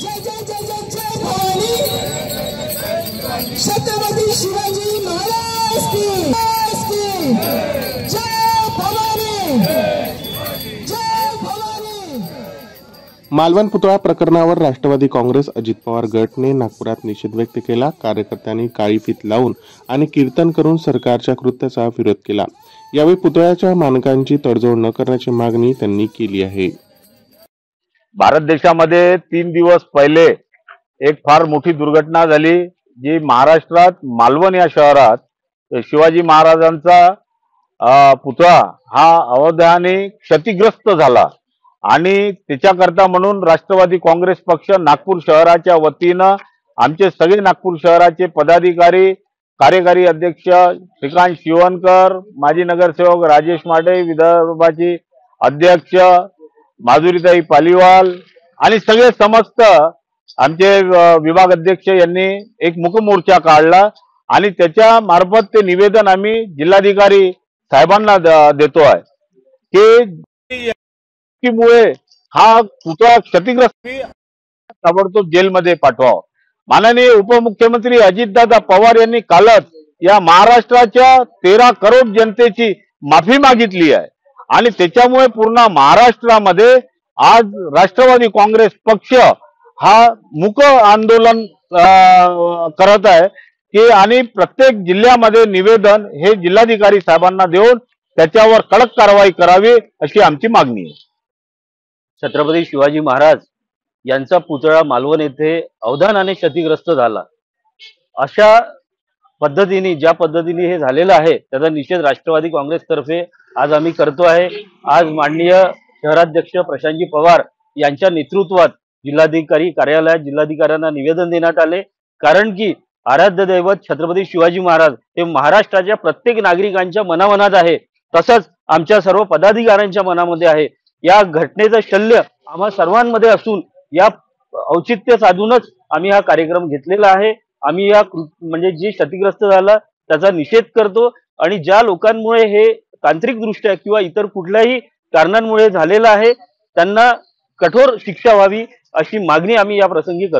जय जय जय जय जय भवानी, छत्रपति शिवाजी महाराज की जय भवानी, जय भवानी। मालवण पुतळा प्रकरणावर राष्ट्रवादी काँग्रेस अजित पवार गटने नागपुरात निषेध व्यक्त केला। कार्यकर्त्यांनी काळी फीत लावून आणि कीर्तन करून सरकारच्या कृत्याचा विरोध केला। यावेळी पुतळ्याच्या मानकांची तडजोड न करण्याची मागणी त्यांनी केली आहे। भारत देशामध्ये 3 दिवस पहिले एक फार मोठी दुर्घटना झाली, जी महाराष्ट्रात मालवण या शहरात शिवाजी महाराजांचा पुतळा हा अवधाने क्षतिग्रस्त झाला आणि त्याच्याकरता म्हणून राष्ट्रवादी काँग्रेस पक्ष नागपूर शहराच्या वतीनं आमचे सगळे नागपूर शहराचे पदाधिकारी, कार्यकारी अध्यक्ष श्रीकांत शिवणकर, माजी नगरसेवक राजेश माटे, विदर्भाची अध्यक्ष माधुरीताई पालीवाल आणि सगळे समस्त आमचे विभाग अध्यक्ष यांनी एक मूकमोर्चा काढला आणि त्याच्या मार्फत ते निवेदन आम्ही जिल्हाधिकारी साहेबांना देतो आहे की मुळे हा पुतळा क्षतिग्रस्त ताबडतोब जेलमध्ये पाठवावा। माननीय उपमुख्यमंत्री अजितदादा पवार यांनी कालच या महाराष्ट्राच्या 13 करोड जनतेची माफी मागितली आहे आणि त्याच्यामुळे पूर्ण महाराष्ट्रामध्ये आज राष्ट्रवादी काँग्रेस पक्ष हा मूक आंदोलन करत आहे की आणि प्रत्येक जिल्ह्यामध्ये निवेदन हे जिल्हाधिकारी साहेबांना देऊन त्याच्यावर कडक कारवाई करावी अशी आमची मागणी आहे। छत्रपती शिवाजी महाराज यांचा पुतळा मालवण येथे अवधानाने क्षतिग्रस्त झाला। अशा पद्धतीने ज्या पद्धतीने हे झालेलं आहे त्याचा निषेध राष्ट्रवादी काँग्रेसतर्फे आज आम्ही करतो आहे। आज माननीय शहराध्यक्ष प्रशांतजी पवार यांच्या नेतृत्वात जिल्हाधिकारी कार्यालयात जिल्हाधिकाऱ्यांना निवेदन देण्यात आले, कारण की आराध्य दैवत छत्रपती शिवाजी महाराज हे महाराष्ट्राच्या प्रत्येक नागरिकांच्या मनामनात आहे, तसंच आमच्या सर्व पदाधिकाऱ्यांच्या मनामध्ये आहे। या घटनेचं शल्य आम्हा सर्वांमध्ये असून या औचित्य साधूनच आम्ही हा कार्यक्रम घेतलेला आहे। आम्ही या म्हणजे जे क्षतिग्रस्त झाला त्याचा निषेध करतो आणि ज्या लोकांमुळे हे तांत्रिकदृष्ट्या किंवा इतर कुठल्याही कारणांमुळे झालेलं आहे त्यांना कठोर शिक्षा व्हावी अशी मागणी आम्ही या प्रसंगी करतो।